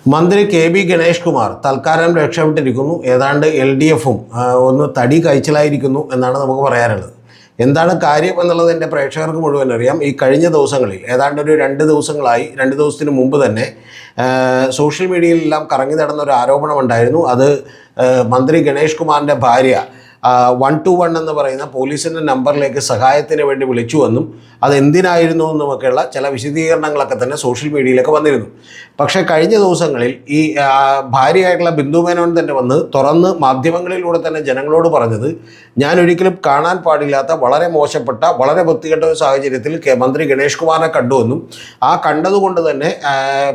മന്ത്രി K B Ganesh Kumar തൽക്കാലം രക്ഷപ്പെട്ടിരിക്കുന്നു. ഏതാണ്ട് LDFും ഒന്ന് തടി കഴിച്ചിലായിരിക്കുന്നു എന്നാണ് നമുക്ക് പറയാനുള്ളത്. എന്താണ് കാര്യം എന്നുള്ളത് എൻ്റെ പ്രേക്ഷകർക്ക് മുഴുവൻ അറിയാം. ഈ കഴിഞ്ഞ ദിവസങ്ങളിൽ ഏതാണ്ട് ഒരു 2 ദിവസങ്ങളായി, 2 ദിവസത്തിന് മുമ്പ് തന്നെ സോഷ്യൽ മീഡിയയിലെല്ലാം കറങ്ങി നടന്ന ഒരു ആരോപണമുണ്ടായിരുന്നു. അത് മന്ത്രി ഗണേഷ് കുമാറിൻ്റെ ഭാര്യ 121 എന്ന് പറയുന്ന പോലീസിൻ്റെ നമ്പറിലേക്ക് സഹായത്തിന് വേണ്ടി വിളിച്ചുവെന്നും അതെന്തിനായിരുന്നു എന്നുമൊക്കെയുള്ള ചില വിശദീകരണങ്ങളൊക്കെ തന്നെ സോഷ്യൽ മീഡിയയിലൊക്കെ വന്നിരുന്നു. പക്ഷേ കഴിഞ്ഞ ദിവസങ്ങളിൽ ഈ ഭാര്യയായിട്ടുള്ള ബിന്ദു മേനോൻ തന്നെ വന്ന് തുറന്ന് മാധ്യമങ്ങളിലൂടെ തന്നെ ജനങ്ങളോട് പറഞ്ഞത്, ഞാൻ ഒരിക്കലും കാണാൻ പാടില്ലാത്ത വളരെ മോശപ്പെട്ട വളരെ വൃത്തികെട്ട ഒരു സാഹചര്യത്തിൽ മന്ത്രി ഗണേഷ് കുമാറിനെ കണ്ടുവെന്നും ആ കണ്ടതുകൊണ്ട് തന്നെ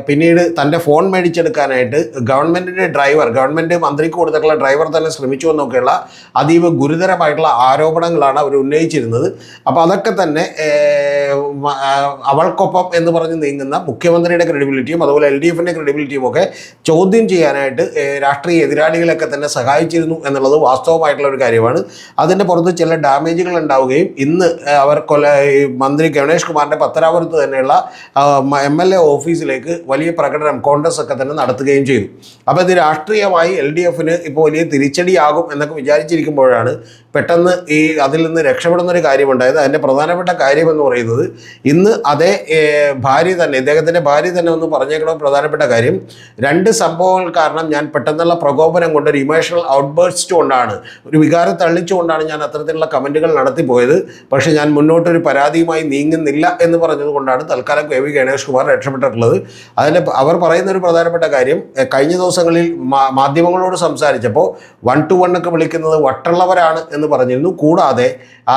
പിന്നീട് തൻ്റെ ഫോൺ മേടിച്ചെടുക്കാനായിട്ട് ഗവൺമെൻറ് മന്ത്രിക്ക് കൊടുത്തിട്ടുള്ള ഡ്രൈവർ തന്നെ ശ്രമിച്ചു എന്നൊക്കെയുള്ള അതീവ ഗുരുതരമായിട്ടുള്ള ആരോപണങ്ങളാണ് അവർ ഉന്നയിച്ചിരുന്നത്. അപ്പോൾ അതൊക്കെ തന്നെ അവൾക്കൊപ്പം എന്ന് പറഞ്ഞ് നീങ്ങുന്ന മുഖ്യമന്ത്രിയുടെ ക്രെഡിബിലിറ്റിയും അതുപോലെ LDFിൻ്റെ ക്രെഡിബിലിറ്റിയും ഒക്കെ ചോദ്യം ചെയ്യാനായിട്ട് രാഷ്ട്രീയ എതിരാളികളൊക്കെ തന്നെ സഹായിച്ചിരുന്നു എന്നുള്ളത് വാസ്തവമായിട്ടുള്ള ഒരു കാര്യമാണ്. അതിൻ്റെ പുറത്ത് ചില ഡാമേജുകൾ ഉണ്ടാവുകയും ഇന്ന് അവർ മന്ത്രി ഗണേഷ് കുമാറിൻ്റെ പത്തനാപുരത്ത് തന്നെയുള്ള MLA ഓഫീസിലേക്ക് വലിയ പ്രകടനം കോൺഗ്രസ് ഒക്കെ തന്നെ നടത്തുകയും ചെയ്തു. അപ്പോൾ ഇത് രാഷ്ട്രീയമായി LDFിന് ഇപ്പോൾ വലിയ തിരിച്ചടിയാകും എന്നൊക്കെ വിചാരിച്ചിരിക്കുമ്പോഴാണ് പെട്ടെന്ന് അതിൽ നിന്ന് രക്ഷപ്പെടുന്നൊരു കാര്യമുണ്ടായത്. അതിൻ്റെ പ്രധാനപ്പെട്ട കാര്യം എന്ന് പറയുന്നത്, ഇന്ന് അതേ ഇദ്ദേഹത്തിൻ്റെ ഭാര്യ തന്നെ ഒന്ന് പറഞ്ഞേക്കണ പ്രധാനപ്പെട്ട കാര്യം, 2 സംഭവങ്ങൾ കാരണം ഞാൻ പെട്ടെന്നുള്ള പ്രകോപനം കൊണ്ട് ഒരു ഇമോഷണൽ ഔട്ട്ബേർസ്റ്റ് കൊണ്ടാണ്, ഒരു വികാരം തള്ളിച്ചുകൊണ്ടാണ് ഞാൻ അത്തരത്തിലുള്ള കമൻറ്റുകൾ നടത്തിപ്പോയത്. പക്ഷേ ഞാൻ മുന്നോട്ടൊരു പരാതിയുമായി നീങ്ങുന്നില്ല എന്ന് പറഞ്ഞതുകൊണ്ടാണ് തൽക്കാലം കെ വി ഗണേഷ് കുമാർ രക്ഷപ്പെട്ടിട്ടുള്ളത്. അവർ പറയുന്ന ഒരു പ്രധാനപ്പെട്ട കാര്യം, കഴിഞ്ഞ ദിവസങ്ങളിൽ മാധ്യമങ്ങളോട് സംസാരിച്ചപ്പോൾ 121 ഒക്കെ വിളിക്കുന്നത് വട്ടുള്ളവരാണ് എന്ന് പറഞ്ഞിരുന്നു. കൂടാതെ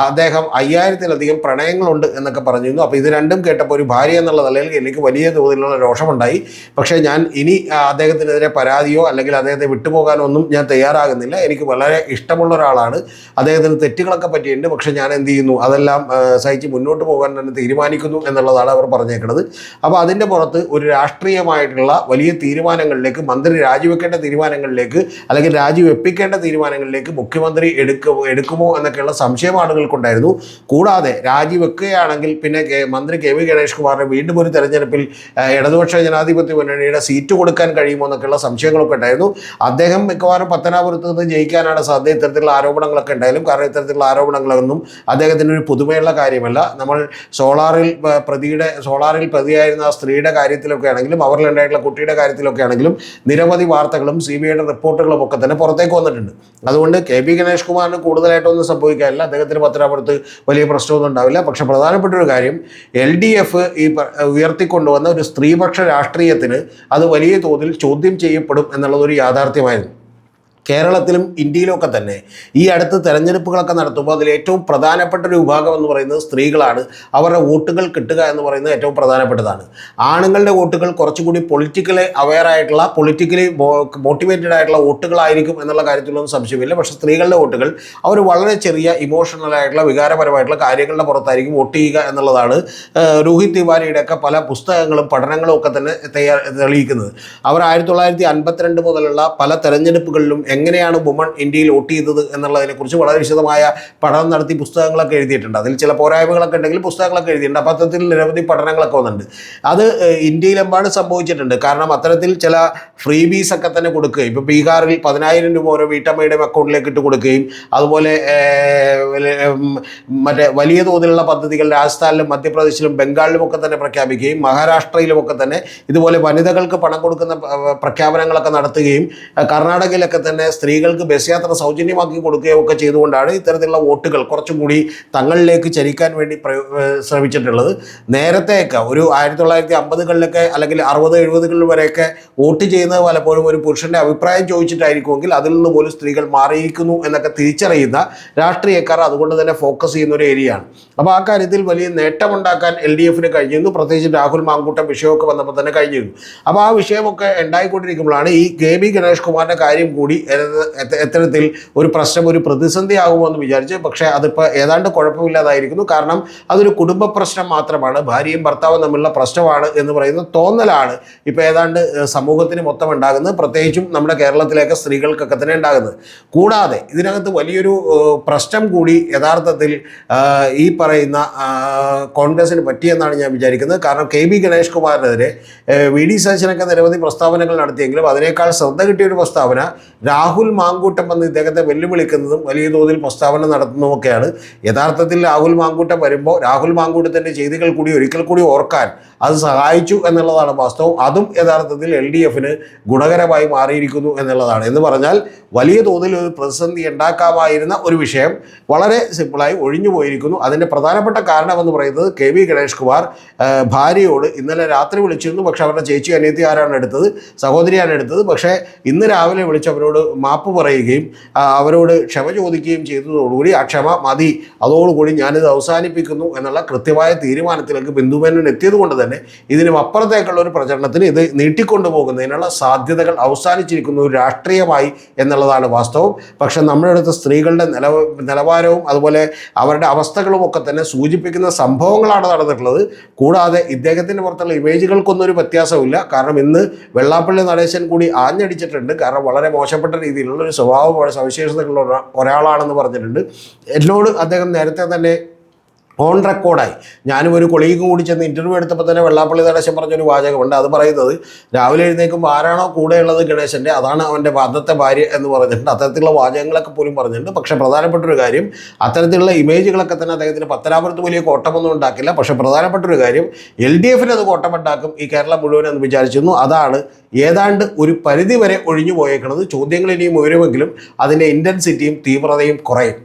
അദ്ദേഹം 5000-ലധികം പ്രണയങ്ങളുണ്ട് എന്നൊക്കെ പറഞ്ഞിരുന്നു. അപ്പോൾ ഇത് രണ്ടും കേട്ടപ്പോൾ ഒരു ഭാര്യ എന്നുള്ള നിലയിൽ എനിക്ക് വലിയ തോതിലുള്ള രോഷമുണ്ടായി. പക്ഷേ ഞാൻ ഇനി അദ്ദേഹത്തിനെതിരെ പരാതിയോ അല്ലെങ്കിൽ അദ്ദേഹത്തെ വിട്ടുപോകാനോ ഒന്നും ഞാൻ തയ്യാറാകുന്നില്ല. എനിക്ക് വളരെ ഇഷ്ടമുള്ള ഒരാളാണ്, അദ്ദേഹത്തിന് തെറ്റുകളൊക്കെ പറ്റിയിട്ടുണ്ട്. പക്ഷേ ഞാൻ എന്ത് ചെയ്യുന്നു, അതെല്ലാം സഹിച്ച് മുന്നോട്ട് പോകാൻ തന്നെ തീരുമാനിക്കുന്നു എന്നുള്ളതാണ് അവർ പറഞ്ഞേക്കുന്നത്. അപ്പോൾ അതിൻ്റെ പുറത്ത് ഒരു രാഷ്ട്രീയമായിട്ടുള്ള വലിയ തീരുമാനങ്ങളിലേക്ക്, മന്ത്രി രാജിവെക്കേണ്ട തീരുമാനങ്ങളിലേക്ക് അല്ലെങ്കിൽ രാജിവെപ്പിക്കേണ്ട തീരുമാനങ്ങളിലേക്ക് മുഖ്യമന്ത്രി എടുക്കുമോ എന്നൊക്കെയുള്ള സംശയം ആളുകൾക്കുണ്ടായിരുന്നു. കൂടാതെ രാജിവെക്കുകയാണെങ്കിൽ പിന്നെ മന്ത്രി കെ വി ഗണേഷ് കുമാറിന് വീണ്ടും ഒരു തെരഞ്ഞെടുപ്പിൽ ഇടതുപക്ഷ ജനാധിപത്യ മുന്നണിയുടെ സീറ്റ് കൊടുക്കാൻ കഴിയുമോ എന്നൊക്കെയുള്ള സംശയങ്ങളൊക്കെ ഉണ്ടായിരുന്നു. അദ്ദേഹം മിക്കവാറും പത്തനാപുരത്ത് നിന്ന് ജയിക്കാനാണ് സാധ്യത. ഇത്തരത്തിലുള്ള ആരോപണങ്ങളൊക്കെ ഉണ്ടായാലും, കാരണം ഇത്തരത്തിലുള്ള ആരോപണങ്ങളൊന്നും അദ്ദേഹത്തിന് ഒരു പുതുമയുള്ള കാര്യമല്ല. നമ്മൾ സോളാറിൽ പ്രതിയായിരുന്ന ആ സ്ത്രീയുടെ കാര്യത്തിലൊക്കെ ആണെങ്കിലും അവരിലുണ്ടായിട്ടുള്ള കുട്ടിയുടെ കാര്യത്തിലൊക്കെ ആണെങ്കിലും നിരവധി വാർത്തകളും CBIയുടെ റിപ്പോർട്ടുകളും ഒക്കെ തന്നെ പുറത്തേക്ക് വന്നിട്ടുണ്ട്. അതുകൊണ്ട് കെ ബി ഗണേഷ് കുമാറിന് കൂടുതലായിട്ടൊന്നും സംഭവിക്കാനില്ല. അദ്ദേഹത്തിന് പത്തനാപുരത്ത് വലിയ പ്രശ്നമൊന്നും ഉണ്ടാവില്ല. പക്ഷേ പ്രധാനപ്പെട്ട ഒരു കാര്യം, LDF ഉയർത്തിക്കൊണ്ടുവന്ന ഒരു സ്ത്രീപക്ഷ രാഷ്ട്രീയത്തിന് അത് വലിയ തോതിൽ ചോദ്യം ചെയ്യപ്പെടും എന്നുള്ളതൊരു യാഥാർത്ഥ്യമായിരുന്നു. കേരളത്തിലും ഇന്ത്യയിലുമൊക്കെ തന്നെ ഈ അടുത്ത് തെരഞ്ഞെടുപ്പുകളൊക്കെ നടത്തുമ്പോൾ അതിൽ ഏറ്റവും പ്രധാനപ്പെട്ട ഒരു വിഭാഗം എന്ന് പറയുന്നത് സ്ത്രീകളാണ്. അവരുടെ വോട്ടുകൾ കിട്ടുക എന്ന് പറയുന്നത് ഏറ്റവും പ്രധാനപ്പെട്ടതാണ്. ആണുങ്ങളുടെ വോട്ടുകൾ കുറച്ചുകൂടി പൊളിറ്റിക്കലി അവെയറായിട്ടുള്ള, പൊളിറ്റിക്കലി മോട്ടിവേറ്റഡ് ആയിട്ടുള്ള വോട്ടുകളായിരിക്കും എന്നുള്ള കാര്യത്തിലൊന്നും സംശയമില്ല. പക്ഷേ സ്ത്രീകളുടെ വോട്ടുകൾ അവർ വളരെ ചെറിയ ഇമോഷണലായിട്ടുള്ള വികാരപരമായിട്ടുള്ള കാര്യങ്ങളുടെ പുറത്തായിരിക്കും വോട്ട് ചെയ്യുക എന്നുള്ളതാണ് രോഹിത് തിവാരിയുടെയൊക്കെ പല പുസ്തകങ്ങളും പഠനങ്ങളും ഒക്കെ തന്നെ തെളിയിക്കുന്നത്. അവർ 1952 മുതലുള്ള പല തെരഞ്ഞെടുപ്പുകളിലും എങ്ങനെയാണ് വുമൺ ഇന്ത്യയിൽ വോട്ട് ചെയ്തത് എന്നുള്ളതിനെക്കുറിച്ച് വളരെ വിശദമായ പഠനം നടത്തി പുസ്തകങ്ങളൊക്കെ എഴുതിയിട്ടുണ്ട്. അതിൽ ചില പോരായ്മകളൊക്കെ ഉണ്ടെങ്കിൽ പുസ്തകങ്ങളൊക്കെ എഴുതിയിട്ടുണ്ട്. അപ്പോൾ അത്തരത്തിൽ നിരവധി പഠനങ്ങളൊക്കെ വന്നിട്ടുണ്ട്. അത് ഇന്ത്യയിലെമ്പാട് സംഭവിച്ചിട്ടുണ്ട്. കാരണം അത്തരത്തിൽ ചില ഫ്രീബീസ് ഒക്കെ തന്നെ കൊടുക്കുകയും, ഇപ്പോൾ ബീഹാറിൽ 10,000 രൂപ ഓരോ വീട്ടമ്മയുടെ അക്കൗണ്ടിലേക്ക് ഇട്ട് കൊടുക്കുകയും, അതുപോലെ മറ്റേ വലിയ തോതിലുള്ള പദ്ധതികൾ രാജസ്ഥാനിലും മധ്യപ്രദേശിലും ബംഗാളിലും ഒക്കെ തന്നെ പ്രഖ്യാപിക്കുകയും, മഹാരാഷ്ട്രയിലുമൊക്കെ തന്നെ ഇതുപോലെ വനിതകൾക്ക് പണം കൊടുക്കുന്ന പ്രഖ്യാപനങ്ങളൊക്കെ നടത്തുകയും, കർണാടകയിലൊക്കെ തന്നെ സ്ത്രീകൾക്ക് ബസ് യാത്ര സൗജന്യമാക്കി കൊടുക്കുകയും ഒക്കെ ചെയ്തുകൊണ്ടാണ് ഇത്തരത്തിലുള്ള വോട്ടുകൾ കുറച്ചും കൂടി തങ്ങളിലേക്ക് ചരിക്കാൻ വേണ്ടി ശ്രമിച്ചിട്ടുള്ളത്. നേരത്തെയൊക്കെ ഒരു 1950-കളിലൊക്കെ അല്ലെങ്കിൽ 60-70-കളിൽ വരെയൊക്കെ വോട്ട് ചെയ്യുന്നത് പലപ്പോഴും ഒരു പുരുഷൻ്റെ അഭിപ്രായം ചോദിച്ചിട്ടായിരിക്കുമെങ്കിൽ അതിൽ നിന്ന് പോലും സ്ത്രീകൾ മാറിയിരിക്കുന്നു എന്നൊക്കെ തിരിച്ചറിയുന്ന രാഷ്ട്രീയക്കാർ അതുകൊണ്ട് തന്നെ ഫോക്കസ് ചെയ്യുന്ന ഒരു ഏരിയയാണ്. അപ്പോൾ ആ കാര്യത്തിൽ വലിയ നേട്ടമുണ്ടാക്കാൻ LDFിന് കഴിഞ്ഞിരുന്നു. പ്രത്യേകിച്ച് രാഹുൽ മാങ്കൂട്ടം വിഷയമൊക്കെ വന്നപ്പോൾ തന്നെ കഴിഞ്ഞിരുന്നു. അപ്പോൾ ആ വിഷയമൊക്കെ ഉണ്ടായിക്കൊണ്ടിരിക്കുമ്പോഴാണ് ഈ കെ ബി ഗണേഷ് കുമാറിൻ്റെ കാര്യം കൂടി എത്തരത്തിൽ ഒരു പ്രശ്നം ഒരു പ്രതിസന്ധി ആകുമോ എന്ന് വിചാരിച്ച്. പക്ഷേ അതിപ്പോൾ ഏതാണ്ട് കുഴപ്പമില്ലാതായിരിക്കുന്നു. കാരണം അതൊരു കുടുംബ പ്രശ്നം മാത്രമാണ്, ഭാര്യയും ഭർത്താവും തമ്മിലുള്ള പ്രശ്നമാണ് എന്ന് പറയുന്ന തോന്നലാണ് ഇപ്പോൾ ഏതാണ്ട് സമൂഹത്തിന് മൊത്തം ഉണ്ടാകുന്നത്, പ്രത്യേകിച്ചും നമ്മുടെ കേരളത്തിലേക്ക് സ്ത്രീകൾക്കൊക്കെ തന്നെ ഉണ്ടാകുന്നത്. കൂടാതെ ഇതിനകത്ത് വലിയൊരു പ്രശ്നം കൂടി യഥാർത്ഥത്തിൽ ഈ പറയുന്ന കോൺഗ്രസിന് പറ്റിയെന്നാണ് ഞാൻ വിചാരിക്കുന്നത്. കാരണം KB ഗണേഷ് കുമാറിനെതിരെ VD സതീശനൊക്കെ നിരവധി പ്രസ്താവനകൾ നടത്തിയെങ്കിലും അതിനേക്കാൾ ശ്രദ്ധ കിട്ടിയൊരു പ്രസ്താവന രാഹുൽ മാങ്കൂട്ടം വന്ന് ഇദ്ദേഹത്തെ വെല്ലുവിളിക്കുന്നതും വലിയ തോതിൽ പ്രസ്താവന നടത്തുന്നതുമൊക്കെയാണ്. യഥാർത്ഥത്തിൽ രാഹുൽ മാങ്കൂട്ടം വരുമ്പോൾ രാഹുൽ മാങ്കൂട്ടത്തിൻ്റെ ചെയ്തികൾ കൂടി ഒരിക്കൽ കൂടി ഓർക്കാൻ അത് സഹായിച്ചു എന്നുള്ളതാണ് വാസ്തവം. അതും യഥാർത്ഥത്തിൽ LDFന് ഗുണകരമായി മാറിയിരിക്കുന്നു എന്നുള്ളതാണ്. എന്ന് പറഞ്ഞാൽ വലിയ തോതിൽ ഒരു പ്രതിസന്ധി ഉണ്ടാക്കാമായിരുന്ന ഒരു വിഷയം വളരെ സിമ്പിളായി ഒഴിഞ്ഞു പോയിരിക്കുന്നു. അതിൻ്റെ പ്രധാനപ്പെട്ട കാരണമെന്ന് പറയുന്നത് KB ഗണേഷ് കുമാർ ഭാര്യയോട് ഇന്നലെ രാത്രി വിളിച്ചിരുന്നു. പക്ഷേ അവരുടെ ചേച്ചി അനിയത്തി ആരാണ് എടുത്തത്, സഹോദരിയാണ് എടുത്തത്. പക്ഷേ ഇന്ന് രാവിലെ വിളിച്ച് അവരോട് മാപ്പ് പറയുകയും അവരോട് ക്ഷമ ചോദിക്കുകയും ചെയ്തതോടുകൂടി ആ ക്ഷമ മതി, അതോടുകൂടി ഞാനിത് അവസാനിപ്പിക്കുന്നു എന്നുള്ള കൃത്യമായ തീരുമാനത്തിലേക്ക് ബിന്ദുമേനോൻ എത്തിയത് കൊണ്ട് തന്നെ ഇതിനും അപ്പുറത്തേക്കുള്ള ഒരു പ്രചരണത്തിന് ഇത് നീട്ടിക്കൊണ്ടുപോകുന്നതിനുള്ള സാധ്യതകൾ അവസാനിച്ചിരിക്കുന്നു രാഷ്ട്രീയമായി എന്നുള്ളതാണ് വാസ്തവം. പക്ഷെ നമ്മുടെ അടുത്ത് സ്ത്രീകളുടെ നിലവാരവും അതുപോലെ അവരുടെ അവസ്ഥകളും ഒക്കെ തന്നെ സൂചിപ്പിക്കുന്ന സംഭവങ്ങളാണ് നടന്നിട്ടുള്ളത്. കൂടാതെ ഇദ്ദേഹത്തിൻ്റെ പുറത്തുള്ള ഇമേജുകൾക്കൊന്നും ഒരു വ്യത്യാസമില്ല. കാരണം ഇന്ന് വെള്ളാപ്പള്ളി നടേശൻ കൂടി ആഞ്ഞടിച്ചിട്ടുണ്ട്. കാരണം വളരെ മോശപ്പെട്ട രീതിയിലുള്ള ഒരു സ്വഭാവ സവിശേഷതകളുള്ള ഒരാളാണെന്ന് പറഞ്ഞിട്ടുണ്ട്. എന്നോട് അദ്ദേഹം നേരത്തെ തന്നെ ഓൺ റെക്കോർഡായി, ഞാനും ഒരു കൊളീഗും കൂടി ചെന്ന് ഇൻ്റർവ്യൂ എടുത്തപ്പോൾ തന്നെ വെള്ളാപ്പള്ളി നടേശൻ പറഞ്ഞൊരു വാചകമുണ്ട്. അത് പറയുന്നത് രാവിലെ എഴുന്നേൽക്കുമ്പോൾ ആരാണോ കൂടെയുള്ളത് ഗണേശൻ്റെ അതാണ് അവൻ്റെ അന്നത്തെ ഭാര്യ എന്ന് പറഞ്ഞിട്ടുണ്ട്. അത്തരത്തിലുള്ള വാചകങ്ങളൊക്കെ പോലും പറഞ്ഞിട്ടുണ്ട്. പക്ഷേ പ്രധാനപ്പെട്ടൊരു കാര്യം, അത്തരത്തിലുള്ള ഇമേജുകളൊക്കെ തന്നെ അദ്ദേഹത്തിന് പത്തനാപുരത്ത് വലിയ കോട്ടമൊന്നും ഉണ്ടാക്കില്ല. പക്ഷേ പ്രധാനപ്പെട്ടൊരു കാര്യം, LDFന് അത് കോട്ടമുണ്ടാക്കും ഈ കേരളം മുഴുവൻ എന്ന് വിചാരിച്ചിരുന്നു. അതാണ് ഏതാണ്ട് ഒരു പരിധി വരെ ഒഴിഞ്ഞു പോയേക്കുന്നത്. ചോദ്യങ്ങൾ ഇനിയും ഉയരുമെങ്കിലും അതിൻ്റെ ഇൻറ്റൻസിറ്റിയും തീവ്രതയും കുറയും.